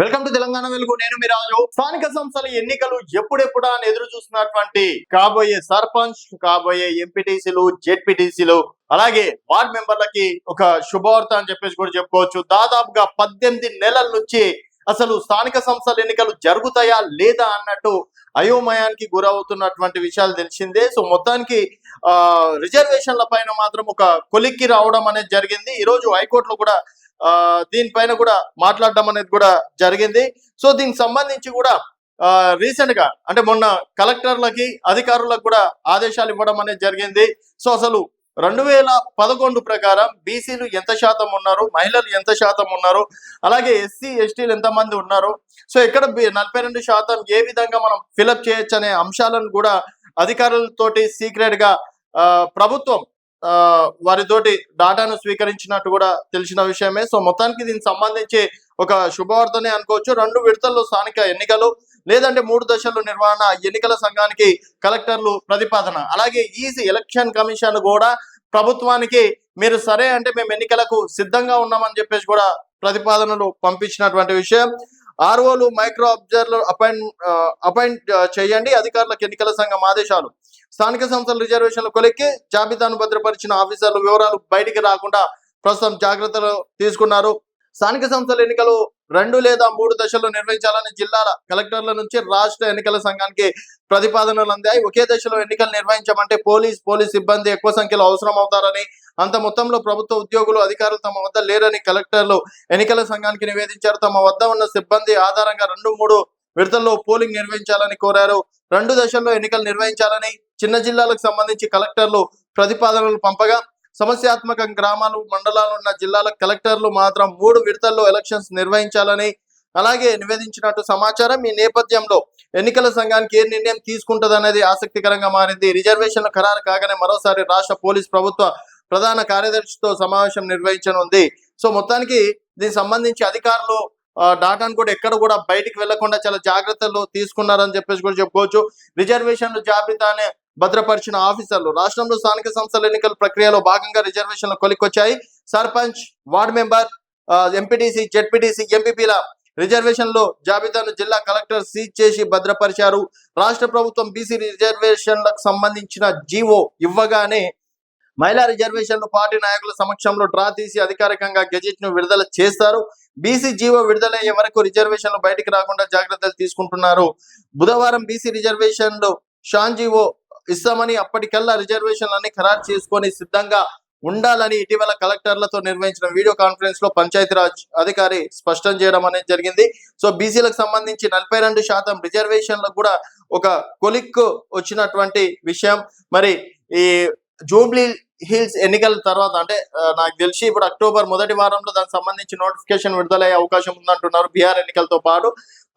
Welcome to Telangana వెలుగు. నేను మీ రాజు. స్థానిక సంస్థల ఎన్నికలు ఎప్పుడెప్పుడా అని ఎదురు చూస్తున్నటువంటి కాబోయే సర్పంచ్, కాబోయే ఎంపీటీసీలు, జెడ్పీటీసీలు, అలాగే వార్డ్ మెంబర్లకి ఒక శుభవార్త అని చెప్పేసి కూడా చెప్పుకోవచ్చు. దాదాపుగా 18 నెలల నుంచి అసలు స్థానిక సంస్థల ఎన్నికలు జరుగుతాయా లేదా అన్నట్టు అయోమయానికి గురవుతున్నటువంటి విషయాలు తెలిసిందే. సో మొత్తానికి రిజర్వేషన్ల పైన మాత్రం ఒక కొలిక్కి రావడం అనేది జరిగింది. ఈరోజు హైకోర్టులో కూడా దీనిపైన కూడా మాట్లాడడం అనేది కూడా జరిగింది. సో దీనికి సంబంధించి కూడా రీసెంట్ గా అంటే మొన్న కలెక్టర్లకి అధికారులకు కూడా ఆదేశాలు ఇవ్వడం అనేది జరిగింది. సో అసలు 2011 ప్రకారం బీసీలు ఎంత శాతం ఉన్నారు, మహిళలు ఎంత శాతం ఉన్నారు, అలాగే ఎస్సీ ఎస్టీలు ఎంతమంది ఉన్నారు, సో ఇక్కడ 42% ఏ విధంగా మనం ఫిలప్ చేయొచ్చు అనే అంశాలను కూడా అధికారులతోటి సీక్రెట్ గా ప్రభుత్వం వారితోటి డాటాను స్వీకరించినట్టు కూడా తెలిసిన విషయమే. సో మొత్తానికి దీనికి సంబంధించి ఒక శుభవార్తనే అనుకోవచ్చు. 2 విడతల్లో స్థానిక ఎన్నికలు, లేదంటే 3 దశల్లో నిర్వహణ ఎన్నికల సంఘానికి కలెక్టర్లు ప్రతిపాదన, అలాగే ఈసీ ఎలక్షన్ కమిషన్ కూడా ప్రభుత్వానికి మీరు సరే అంటే మేము ఎన్నికలకు సిద్ధంగా ఉన్నామని చెప్పేసి కూడా ప్రతిపాదనలు పంపించినటువంటి విషయం. ఆర్ఓలు మైక్రో అబ్జర్వర్ అపాయింట్ చేయండి, అధికారులకు ఎన్నికల సంఘం ఆదేశాలు. స్థానిక సంస్థల రిజర్వేషన్లు కొలిక్కి జాబితాను భద్రపరిచిన ఆఫీసర్ల వివరాలు బయటికి రాకుండా ప్రస్తుతం జాగ్రత్తలు తీసుకున్నారు. స్థానిక సంస్థల ఎన్నికలు 2 లేదా 3 దశల్లో నిర్వహించాలని జిల్లాల కలెక్టర్ల నుంచి రాష్ట్ర ఎన్నికల సంఘానికి ప్రతిపాదనలు అందాయి. ఒకే దశలో ఎన్నికలు నిర్వహించమంటే పోలీస్ సిబ్బంది ఎక్కువ సంఖ్యలో అవసరం అవుతారని, అంత మొత్తంలో ప్రభుత్వ ఉద్యోగులు అధికారులు తమ వద్ద లేరని కలెక్టర్లు ఎన్నికల సంఘానికి నివేదించారు. తమ వద్ద ఉన్న సిబ్బంది ఆధారంగా 2-3 విడతల్లో పోలింగ్ నిర్వహించాలని కోరారు. 2 దశల్లో ఎన్నికలు నిర్వహించాలని చిన్న జిల్లాలకు సంబంధించి కలెక్టర్లు ప్రతిపాదనలు పంపగా, సమస్యాత్మక గ్రామాలు మండలాలు ఉన్న జిల్లాల కలెక్టర్లు మాత్రం 3 విడతల్లో ఎలక్షన్స్ నిర్వహించాలని అలాగే నివేదించినట్టు సమాచారం. ఈ నేపథ్యంలో ఎన్నికల సంఘానికి ఏ నిర్ణయం తీసుకుంటుంది అనేది ఆసక్తికరంగా మారింది. రిజర్వేషన్ల ఖరారు కాగానే మరోసారి రాష్ట్ర పోలీస్ ప్రభుత్వ ప్రధాన కార్యదర్శితో సమావేశం నిర్వహించనుంది. సో మొత్తానికి దీనికి సంబంధించి అధికారులు డాటాను కూడా ఎక్కడ కూడా బయటికి వెళ్లకుండా చాలా జాగ్రత్తలు తీసుకున్నారని చెప్పేసి కూడా చెప్పుకోవచ్చు. రిజర్వేషన్లు జాబితానే భద్రపరిచిన ఆఫీసర్లు. రాష్ట్రంలో స్థానిక సంస్థల ఎన్నికల ప్రక్రియలో భాగంగా రిజర్వేషన్లు కొలిక్కొచ్చాయి. Sarpanch, ward member, MPTC, ZPTC, ఎంపీపీల రిజర్వేషన్లో జాబితాను జిల్లా కలెక్టర్ సీజ్ చేసి భద్రపరిచారు. రాష్ట్ర ప్రభుత్వం బీసీ రిజర్వేషన్లకు సంబంధించిన జీవో ఇవ్వగానే మహిళా రిజర్వేషన్లు పార్టీ నాయకుల సమక్షంలో డ్రా తీసి అధికారికంగా గెజెట్ ను విడుదల చేస్తారు. బీసీ జీవో విడుదలయ్యే వరకు రిజర్వేషన్లు బయటికి రాకుండా జాగ్రత్తలు తీసుకుంటున్నారు. బుధవారం బీసీ రిజర్వేషన్లు షాన్ జీవో ఇస్తామని, అప్పటికల్లా రిజర్వేషన్లన్నీ ఖరారు చేసుకొని సిద్ధంగా ఉండాలని ఇటీవల కలెక్టర్లతో నిర్వహించిన వీడియో కాన్ఫరెన్స్ లో పంచాయతీరాజ్ అధికారి స్పష్టం చేయడం అనేది జరిగింది. సో బీసీలకు సంబంధించి 42% రిజర్వేషన్లకు కూడా ఒక కొలిక్ వచ్చినటువంటి విషయం. మరి ఈ జూబ్లీ హిల్స్ ఎన్నికల తర్వాత అంటే నాకు తెలిసి ఇప్పుడు అక్టోబర్ మొదటి వారంలో దానికి సంబంధించి నోటిఫికేషన్ విడుదలయ్యే అవకాశం ఉందంటున్నారు. బీహార్ ఎన్నికలతో పాటు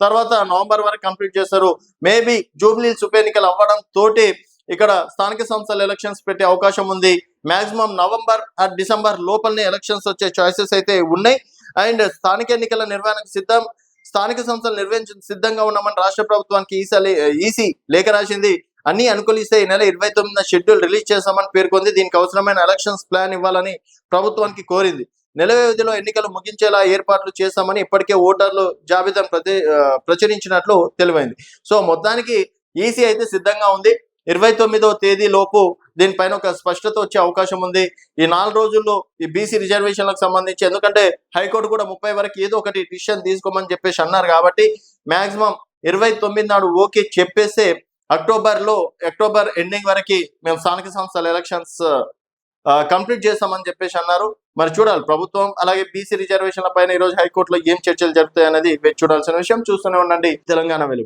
తర్వాత నవంబర్ వరకు కంప్లీట్ చేస్తారు. మేబీ జూబ్లీ హిల్స్ ఉప ఎన్నికలు అవ్వడం తోటి ఇక్కడ స్థానిక సంస్థల ఎలక్షన్స్ పెట్టే అవకాశం ఉంది. మాక్సిమం నవంబర్ డిసెంబర్ లోపలనే ఎలక్షన్స్ వచ్చే ఛాయిసెస్ అయితే ఉన్నాయి. అండ్ స్థానిక ఎన్నికల నిర్వహణకు స్థానిక సంస్థలు నిర్వహించ సిద్ధంగా ఉన్నామని రాష్ట్ర ప్రభుత్వానికి ఈసీ లేఖ రాసింది. అన్ని అనుకూలిస్తే ఈ నెల 29న షెడ్యూల్ రిలీజ్ చేస్తామని పేర్కొంది. దీనికి అవసరమైన ఎలక్షన్స్ ప్లాన్ ఇవ్వాలని ప్రభుత్వానికి కోరింది. నెల వ్యవధిలో ఎన్నికలు ముగించేలా ఏర్పాట్లు చేస్తామని ఇప్పటికే ఓటర్లు జాబితాను ప్రచురించినట్లు తెలియదు. సో మొత్తానికి ఈసీ అయితే సిద్ధంగా ఉంది. 29వ తేదీ లోపు దీనిపైన ఒక స్పష్టత వచ్చే అవకాశం ఉంది. ఈ 4 రోజుల్లో ఈ బీసీ రిజర్వేషన్లకు సంబంధించి, ఎందుకంటే హైకోర్టు కూడా 30 వరకు ఏదో ఒకటి డిసిషన్ తీసుకోమని చెప్పేసి అన్నారు కాబట్టి మాక్సిమం 29 నాడు ఓకే చెప్పేస్తే అక్టోబర్ ఎండింగ్ వరకు మేము స్థానిక సంస్థల ఎలక్షన్స్ కంప్లీట్ చేస్తామని చెప్పేసి అన్నారు. మరి చూడాలి ప్రభుత్వం అలాగే బీసీ రిజర్వేషన్ల పైన ఈ రోజు హైకోర్టులో ఏం చర్చలు జరుగుతాయి అనేది చూడాల్సిన విషయం. చూస్తూనే ఉండండి తెలంగాణ వెలుగు.